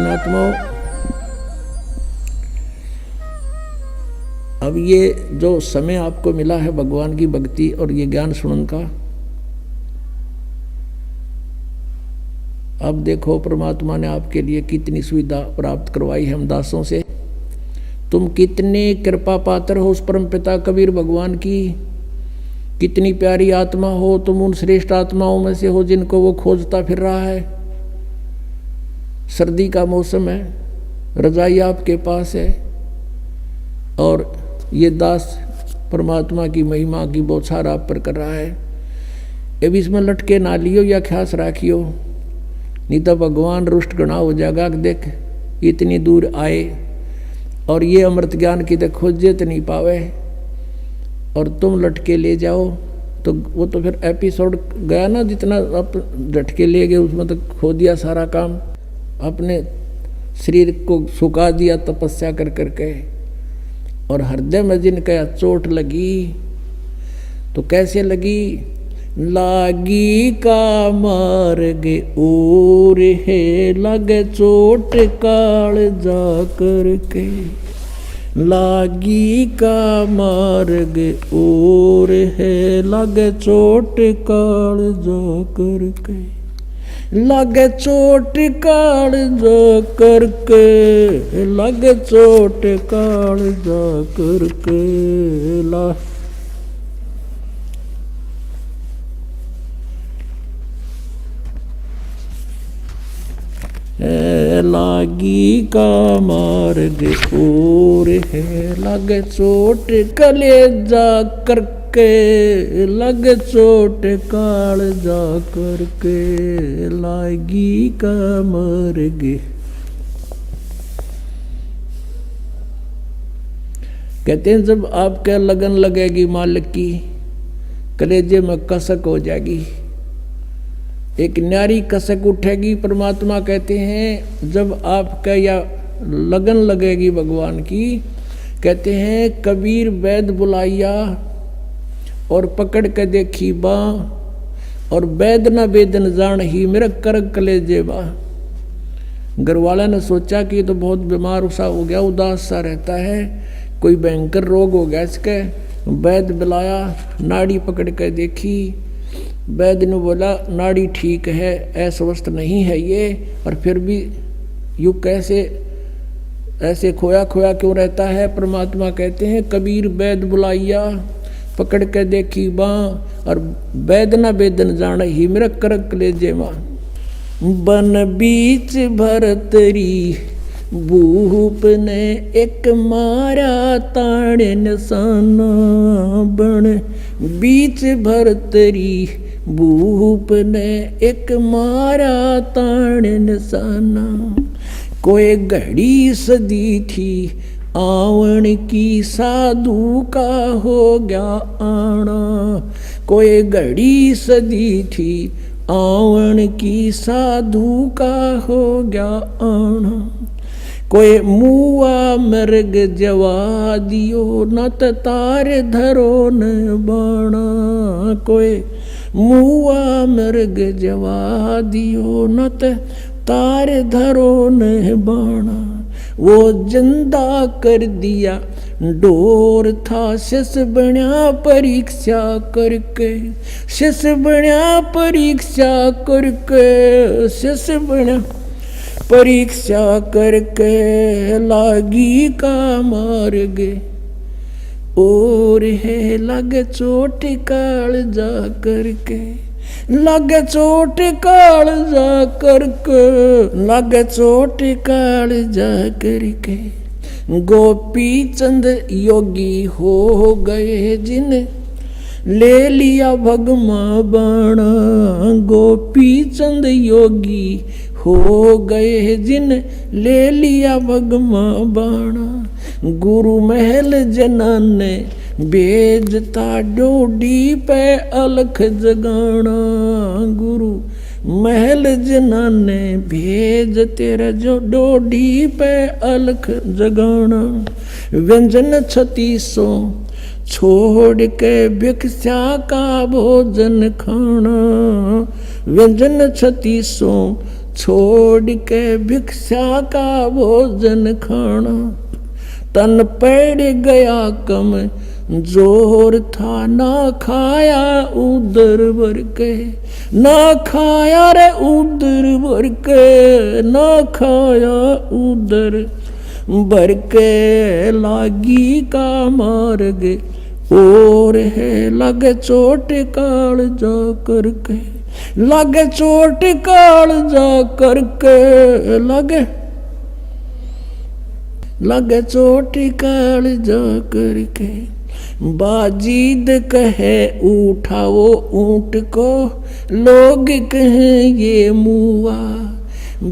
पुण्यात्माओं, अब ये जो समय आपको मिला है भगवान की भक्ति और ये ज्ञान सुनने का, अब देखो परमात्मा ने आपके लिए कितनी सुविधा प्राप्त करवाई है हम दासों से। तुम कितने कृपा पात्र हो उस परम पिता कबीर भगवान की, कितनी प्यारी आत्मा हो तुम, उन श्रेष्ठ आत्माओं में से हो जिनको वो खोजता फिर रहा है। सर्दी का मौसम है, रजाई आपके पास है और ये दास परमात्मा की महिमा की बौछार आप पर कर रहा है। अब इसमें लटके ना लियो या ख्यास राखियो, नहीं तो भगवान रुष्ट गणा हो जाएगा। देख इतनी दूर आए और ये अमृत ज्ञान की तो खोजे तो नहीं पावे और तुम लटके ले जाओ, तो वो तो फिर एपिसोड गया ना। जितना आप झटके ले गए उसमें तो खो दिया सारा काम, अपने शरीर को सुखा दिया तपस्या कर करके। और हृदय में जिनका चोट लगी तो कैसे लगी? लागी का मार्ग और है लगे चोट काल जा करके, लागी का मार्ग और है लगे चोट काल जा करके, लगे चोट काल जा करके, लगे चोट काल जा करके। लागी का मार्ग और है लगे चोट कलेजा करके, लगे चोट काल जा करके, लागी का मार्ग। कहते हैं जब आपके लगन लगेगी मालिक की, कलेजे में कसक हो जाएगी, एक न्यारी कसक उठेगी। परमात्मा कहते हैं जब आपका या लगन लगेगी भगवान की, कहते हैं कबीर वैद बुलाइया और पकड़ के देखी बा, और वैद न वेदन जान ही मेरा करक कलेजे बा। घर वाला ने सोचा कि ये तो बहुत बीमार सा हो गया, उदास सा रहता है, कोई भयंकर रोग हो गया इसके। वैद बुलाया, नाड़ी पकड़ के देखी, वैद्य ने बोला नाड़ी ठीक है, अस्वस्थ नहीं है ये, और फिर भी यू कैसे ऐसे खोया खोया क्यों रहता है? परमात्मा कहते हैं कबीर वैद्य बुलाइया पकड़ के देखी बाँ, और वैद्य न वेदन जान ही मेरा करक ले जेवा। बन बीच भरतरी भूप ने एक मारा ताड़ निशाना, बन बीच भरतरी भूप ने एक मारा ताड़ निशाना। कोई घड़ी सदी थी आवन की साधु का हो गया आना, कोई घड़ी सदी थी आवन की साधु का हो गया आना। कोई मुआ मृग जवा दियो न तार धरो न बाणा, कोई मुआ मृग जवा दियो न तार धरो न बाणा। वो जिंदा कर दिया डोर था शिष बण्या परीक्षा करके, शिष बण्या परीक्षा करके, शिष बण्या परीक्षा करके, लागी का मार्ग और है लगे चोट काल जा करके, लगे चोट काल जा करके, लगे चोट काल जा करके। गोपी चंद योगी हो गए जिन ले लिया भगमा बाणा, गोपी चंद योगी हो गए जिन ले लिया भगमा बाणा। गुरु महल जनान ने भेजता डोडी पे अलख जगाना, गुरु महल जनान ने भेज तेरा जो डोडी पे अलख जगाना। व्यंजन 3600 छोड़ के भिक्षा का भोजन खाना, व्यंजन 3600 छोड़ के भिक्षा का भोजन खाना, तन पड़ गया कम जोर था, ना खाया उदर भर के, ना खाया रे उदर भर के, ना खाया उदर भर के, लागी का मार्ग और है लगे चोट काल जा करके, लगे चोट काल जा करके, लगे चोट काल जा करके। बाजीद कहे उठाओ ऊंट को, लोग कहें ये मुआ,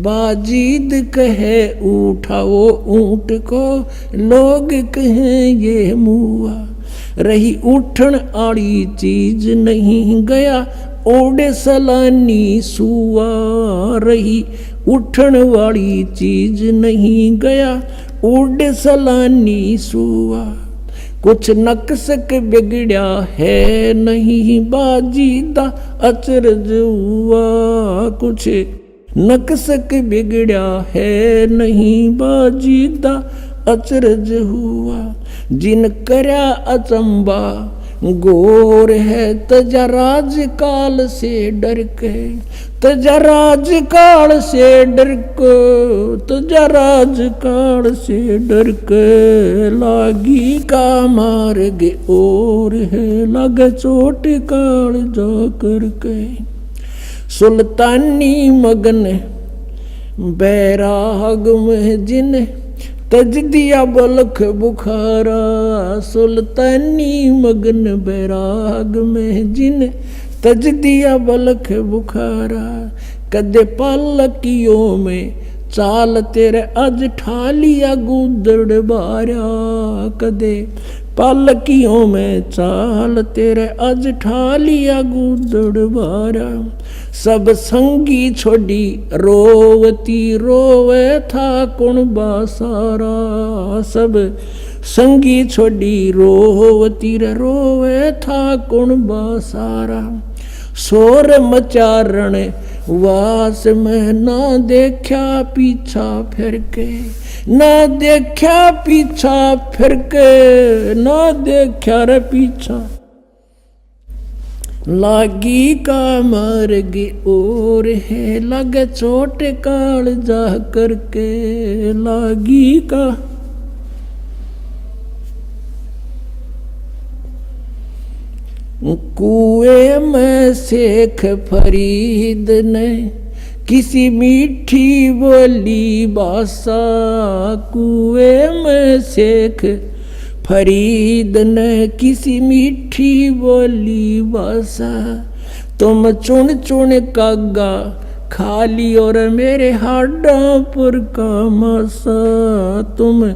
बाजीद कहे उठाओ ऊंट को, लोग कहें ये मुआ, रही उठन आड़ी चीज नहीं गया ओडे सलानी सुआ, रही उठन वाली चीज नहीं गया ओडे सलानी सुआ, कुछ नक्सक बिगड़या है नहीं बाजीदा अचरज हुआ, कुछ नक्सक बिगड़या है नहीं बाजीदा अचरज हुआ, जिन करया अचंबा गोर है तजा राज काल से डर के, तजा राज काल से डर के, तजा राज काल से डर के, लागी का मार्ग और है लगे चोट काल जा करके। सुल्तानी मगन बैराग में जिन तज दिया बलख बुखारा, सुल्तानी मगन बैराग में जिन तज दिया बलख बुखारा, कदे पालकियों में चाल तेरे अज ठालिया गुदड़ बारा, कदे पालकियों में चाल तेरे अज ठालिया गुदड़ बारा, सब संगी छोड़ी रोवती रोवे था कुण बासारा, सब संगी छोड़ी रोवती रोवे था कुण बासारा, शोर मचारण वास में ना देखा पीछा फिर के, ना देखा पीछा फिर के, ना देखा रे पीछा, लागी का मार्ग और है लगे चोट काल जा करके, लागी का कुएं में शेख फरीद ने किसी मीठी बोली बासा, कुएं में शेख फरीद ने किसी मीठी बोली बासा, तुम चुन चुन कागा खाली और मेरे हाडों पर का मासा, तुम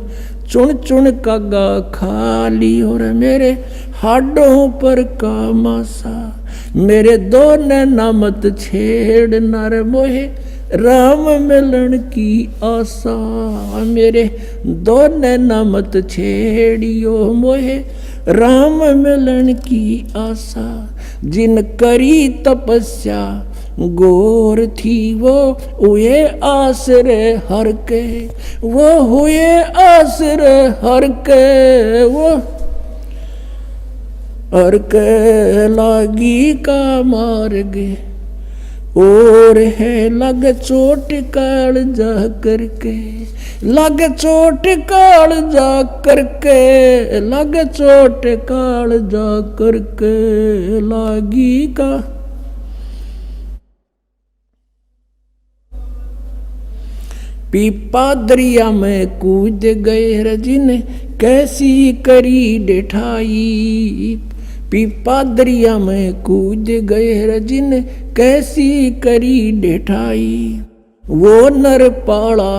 चुन चुन कागा खाली और मेरे हाडों पर का मासा, मेरे दो नैना मत छेड़ नर मोहे राम मिलन की आशा, मेरे दो नैना मत छेड़ियो मोहे राम मिलन की आशा, जिन करी तपस्या गोर थी वो हुए आसरे हर के, वो हुए आसरे हर के, वो हर के, लागी का मार्ग और है लग चोट काल जा करके, लग चोट काल जा करके, लग चोट काल जा करके, लागी का पीपा दरिया में कूद गए रजिन कैसी करी डिठाई, पीपा दरिया में कूद गए रजिन कैसी करी डिठाई, वो नर पाड़ा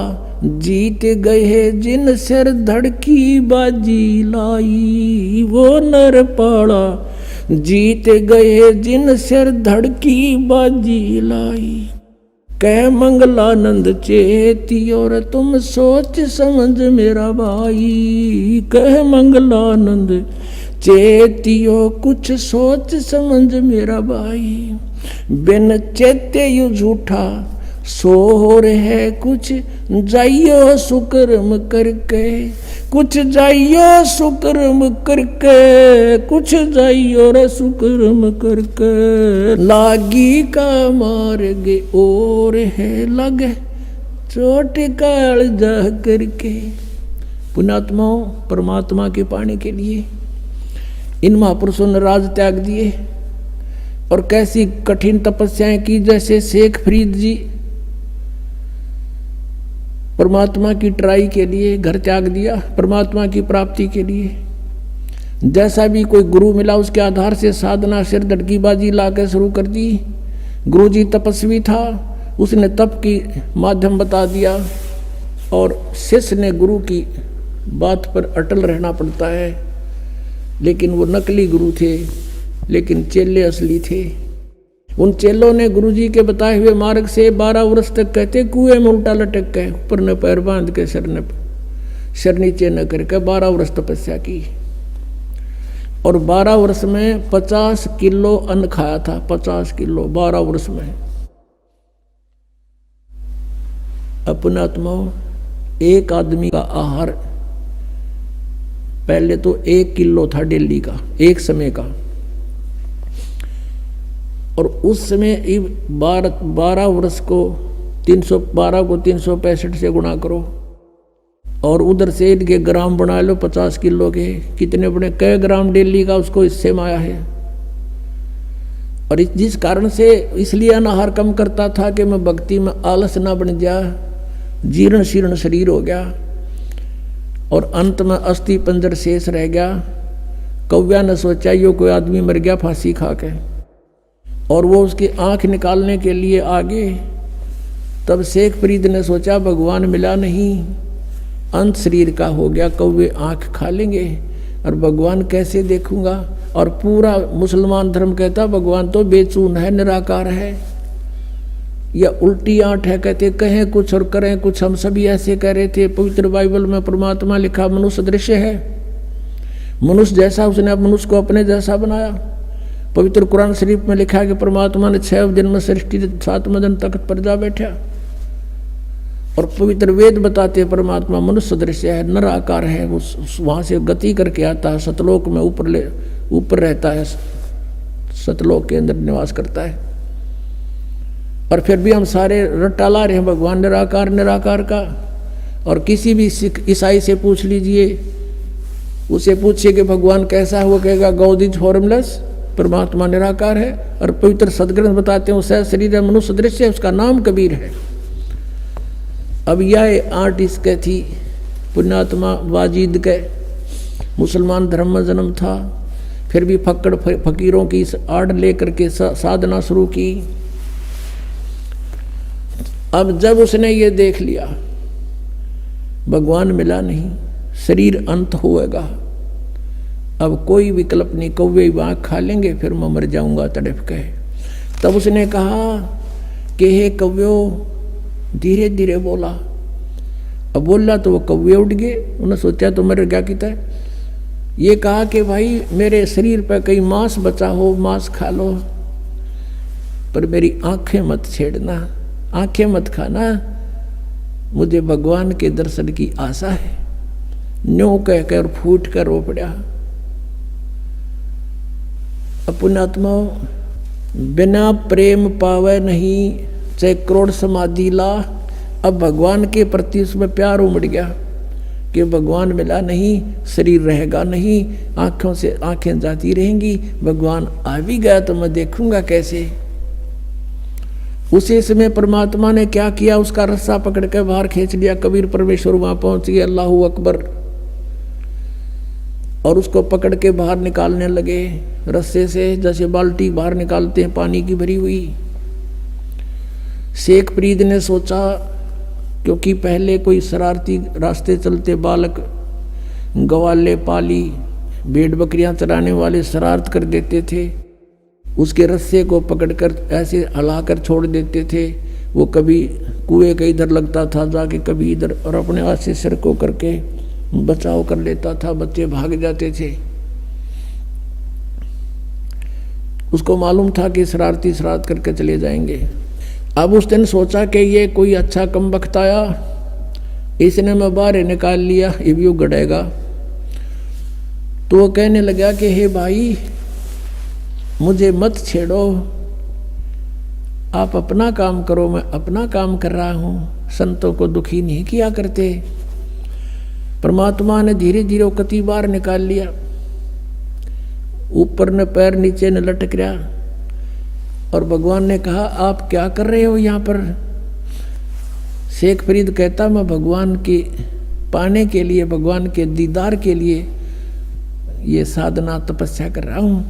जीत गए जिन सिर धड़की बाजी लाई, वो नर पाड़ा जीत गए जिन सिर धड़की बाजी लाई, कह मंगलानंद चेती और तुम सोच समझ मेरा भाई, कह मंगलानंद चेतियो कुछ सोच समझ मेरा भाई, बिन चेते यू झूठा सो रहे कुछ जाइयो सुकर्म करके, कुछ जाइयो सुकर्म करके, कुछ जाइयो रे सुकर्म करके, लागी का मार्ग और है लगे चोट काल जा करके। पुण्यात्माओं, परमात्मा के पाने के लिए इन महापुरुषों ने राज त्याग दिए और कैसी कठिन तपस्याएं की। जैसे शेख फरीद जी परमात्मा की ट्राई के लिए घर त्याग दिया, परमात्मा की प्राप्ति के लिए। जैसा भी कोई गुरु मिला उसके आधार से साधना सिर धड़कीबाजी ला के शुरू कर दी। गुरु जी तपस्वी था, उसने तप की माध्यम बता दिया और शिष्य ने गुरु की बात पर अटल रहना पड़ता है। लेकिन वो नकली गुरु थे, लेकिन चेले असली थे। उन चेलों ने गुरुजी के बताए हुए मार्ग से 12 वर्ष तक कहते कुएं में उल्टा लटक के ऊपर न पैर बांध के सिर नीचे न करके 12 वर्ष तपस्या की। और 12 वर्ष में 50 किलो अन्न खाया था, 50 किलो 12 वर्ष में। अपने आत्माओं, एक आदमी का आहार पहले तो 1 किलो था डेली का, एक समय का। और उस समय 12 वर्ष को 312 को 365 से गुणा करो और उधर से इनके ग्राम बना लो 50 किलो के, कितने बड़े कई ग्राम डेली का उसको हिस्से में आया है। और जिस कारण से इसलिए अनाहार कम करता था कि मैं भक्ति में आलस ना बन जा, जीर्ण शीर्ण शरीर हो गया और अंत में अस्थि पंजर शेष रह गया। कौव्या ने सोचा यो कोई आदमी मर गया फांसी खा के, और वो उसकी आंख निकालने के लिए आगे। तब शेख फरीद ने सोचा भगवान मिला नहीं, अंत शरीर का हो गया, कौवे आंख खा लेंगे और भगवान कैसे देखूंगा। और पूरा मुसलमान धर्म कहता भगवान तो बेचून है, निराकार है, या उल्टी आंट है। कहते कहें कुछ और करें कुछ, हम सभी ऐसे कह रहे थे। पवित्र बाइबल में परमात्मा लिखा मनुष्य दृश्य है, मनुष्य जैसा उसने अब मनुष्य को अपने जैसा बनाया। पवित्र कुरान शरीफ में लिखा है कि परमात्मा ने 6 दिन में सृष्टि 7वें दिन तख्त पर जा बैठा। और पवित्र वेद बताते हैं परमात्मा मनुष्य दृश्य है, निराकार है, वहां से गति करके आता है, सतलोक में ऊपर रहता है, सतलोक के अंदर निवास करता है। और फिर भी हम सारे रट्टा ला रहे हैं भगवान निराकार निराकार का। और किसी भी सिख ईसाई से पूछ लीजिए, उसे पूछिए कि भगवान कैसा है, वो कहेगा गॉड इज फॉर्मलेस, परमात्मा निराकार है। और पवित्र सदग्रंथ बताते हैं उसका शरीर मनुष्य दृश्य है, उसका नाम कबीर है। अब यह आर्ट इसके थी पुण्यात्मा वाजिद के, मुसलमान धर्म में जन्म था, फिर भी फक्कड़ फकीरों की इस आड़ लेकर के साधना शुरू की। अब जब उसने ये देख लिया भगवान मिला नहीं, शरीर अंत होएगा, अब कोई विकल्प नहीं, कौवे आँख खा लेंगे, फिर मैं मर जाऊंगा तड़प के। तब उसने कहा कि हे कौव्यो, धीरे धीरे बोला। अब बोला तो वो कौवे उड़ गए, उन्होंने सोचा तो मर गया कितना। ये कहा कि भाई मेरे शरीर पर कहीं मांस बचा हो, मांस खा लो, पर मेरी आंखें मत छेड़ना, आंखें मत खाना, मुझे भगवान के दर्शन की आशा है। न्यों कहकर फूट कर रो पड़ा। पुण्यात्मा, बिना प्रेम पावे नहीं, चाहे करोड़ समाधि ला। अब भगवान के प्रति उसमें प्यार उमड़ गया कि भगवान मिला नहीं, शरीर रहेगा नहीं, आंखों से आंखें जाती रहेंगी, भगवान आ भी गया तो मैं देखूंगा कैसे। उसी समय परमात्मा ने क्या किया, उसका रस्सा पकड़ के बाहर खींच लिया। कबीर परमेश्वर वहां पहुंच गए, अल्लाहू अकबर, और उसको पकड़ के बाहर निकालने लगे रस्से से, जैसे बाल्टी बाहर निकालते हैं पानी की भरी हुई। शेख फरीद ने सोचा, क्योंकि पहले कोई शरारती रास्ते चलते बालक, गवाले पाली, भेड़ बकरियां चराने वाले शरारत कर देते थे, उसके रस्से को पकड़कर ऐसे हिलाकर छोड़ देते थे। वो कभी कुएं के इधर लगता था जाके, कभी इधर, और अपने हाथ से सिर को करके बचाव कर लेता था, बच्चे भाग जाते थे। उसको मालूम था कि शरारती शरारत करके चले जाएंगे। अब उस दिन सोचा कि ये कोई अच्छा कम वक्त आया, इसने मैं बाहर निकाल लिया, ये भी गड़ेगा। तो वो कहने लगा कि हे भाई मुझे मत छेड़ो, आप अपना काम करो, मैं अपना काम कर रहा हूँ, संतों को दुखी नहीं किया करते। परमात्मा ने धीरे धीरे कति बार निकाल लिया, ऊपर न पैर नीचे न लटक रहा। और भगवान ने कहा आप क्या कर रहे हो यहाँ पर? शेख फरीद कहता मैं भगवान के पाने के लिए, भगवान के दीदार के लिए ये साधना तपस्या कर रहा हूँ।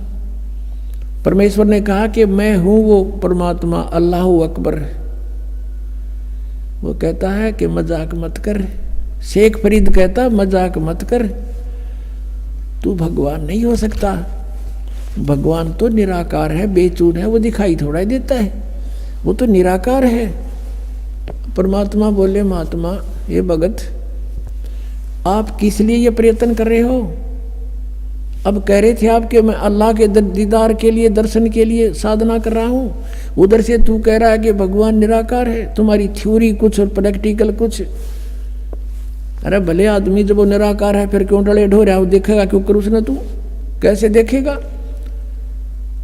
परमेश्वर ने कहा कि मैं हूँ वो परमात्मा, अल्लाह अकबर। वो कहता है कि मजाक मत कर। शेख फरीद कहता मजाक मत कर, तू भगवान नहीं हो सकता। भगवान तो निराकार है, बेचून है, वो दिखाई थोड़ा ही देता है, वो तो निराकार है। परमात्मा बोले महात्मा ये भगत आप किस लिए ये प्रयत्न कर रहे हो? अब कह रहे थे आप कि मैं अल्लाह के दीदार के लिए, दर्शन के लिए साधना कर रहा हूँ, उधर से तू कह रहा है कि भगवान निराकार है। तुम्हारी थ्योरी कुछ और प्रैक्टिकल कुछ। अरे भले आदमी जब वो निराकार है फिर क्यों डले ढो रहा है? देखेगा क्यों कर उसने? तू कैसे देखेगा?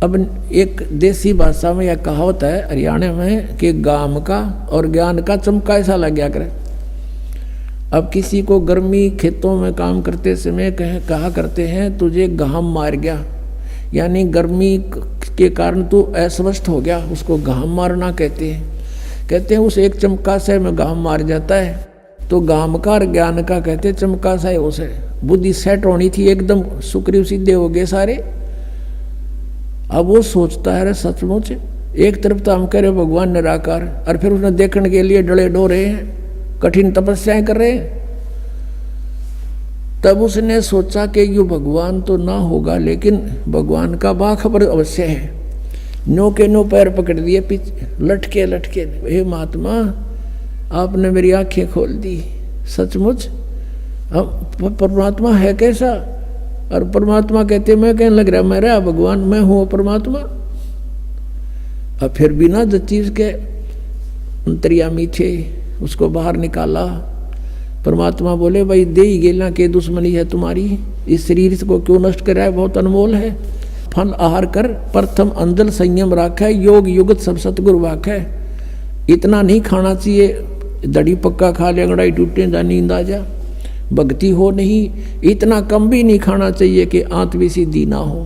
अब एक देसी भाषा में यह कहावत है हरियाणा में कि गाम का और ज्ञान का चमका ऐसा लग गया करे। अब किसी को गर्मी खेतों में काम करते समय कहा करते हैं तुझे घाम मार गया, यानी गर्मी के कारण तू अस्वस्थ हो गया, उसको घाम मारना कहते हैं। कहते हैं उस एक चमका से में घाम मार जाता है। तो घाम का और ज्ञान का कहते चमका सा है, उसे बुद्धि सेट होनी थी, एकदम सुक्रिय सीधे हो गए सारे। अब वो सोचता है सचमुच एक तरफ तो हम कह रहे भगवान निराकार, और फिर उसने देखने के लिए डले डो रहे हैं, कठिन तपस्याएं कर रहे हैं। तब उसने सोचा कि यू भगवान तो ना होगा, लेकिन भगवान का बाखबर अवश्य है। नो के नो पैर पकड़ दिए, पीछे लटके लटके, हे महात्मा आपने मेरी आंखें खोल दी, सचमुच अब परमात्मा है कैसा? और परमात्मा कहते मैं कहने लग रहा मेरा भगवान, मैं हूँ परमात्मा। अब फिर बिना जिस चीज के अंतर्यामी थे उसको बाहर निकाला। परमात्मा बोले भाई दे ही गेला के दुश्मनी है तुम्हारी, इस शरीर को क्यों नष्ट कर रहा है? बहुत अनमोल है। फल आहार कर प्रथम अंजल संयम राख है, योग युगत सब सतगुरु वाक है। इतना नहीं खाना चाहिए, दड़ी पक्का खा ले अंगड़ाई टूटे जा नींद आ जा, भक्ति हो नहीं। इतना कम भी नहीं खाना चाहिए कि आंत भी सीधी ना हो।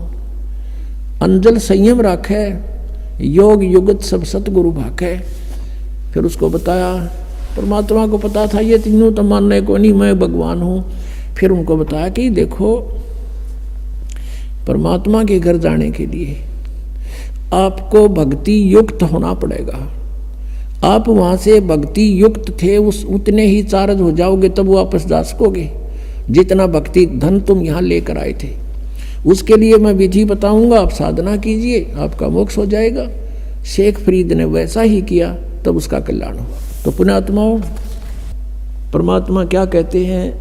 अंजल संयम राख है, योग युगत सब सतगुरु भाक है। फिर उसको बताया, परमात्मा को पता था ये तीनों तो मानने को नहीं, मैं भगवान हूँ। फिर उनको बताया कि देखो परमात्मा के घर जाने के लिए आपको भक्ति युक्त होना पड़ेगा। आप वहाँ से भक्ति युक्त थे, उस उतने ही चार्ज हो जाओगे तब वापस जा सकोगे जितना भक्ति धन तुम यहाँ लेकर आए थे। उसके लिए मैं विधि बताऊंगा, आप साधना कीजिए, आपका मोक्ष हो जाएगा। शेख फरीद ने वैसा ही किया, तब उसका कल्याण हुआ। तो पुण्यात्माओं, परमात्मा क्या कहते हैं?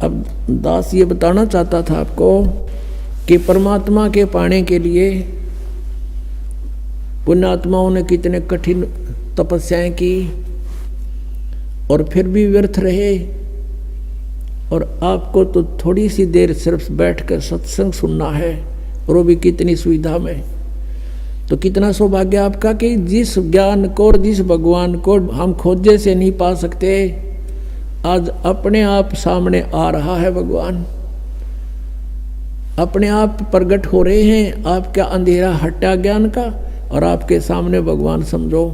अब दास ये बताना चाहता था आपको कि परमात्मा के पाने के लिए पुण्यात्माओं ने कितने कठिन तपस्याएं की और फिर भी व्यर्थ रहे। और आपको तो थोड़ी सी देर सिर्फ बैठकर सत्संग सुनना है, और वो भी कितनी सुविधा में। तो कितना सौभाग्य आपका कि जिस ज्ञान को और जिस भगवान को हम खोजे से नहीं पा सकते, आज अपने आप सामने आ रहा है भगवान, अपने आप प्रकट हो रहे हैं। आपका अंधेरा हटा ज्ञान का और आपके सामने भगवान समझो।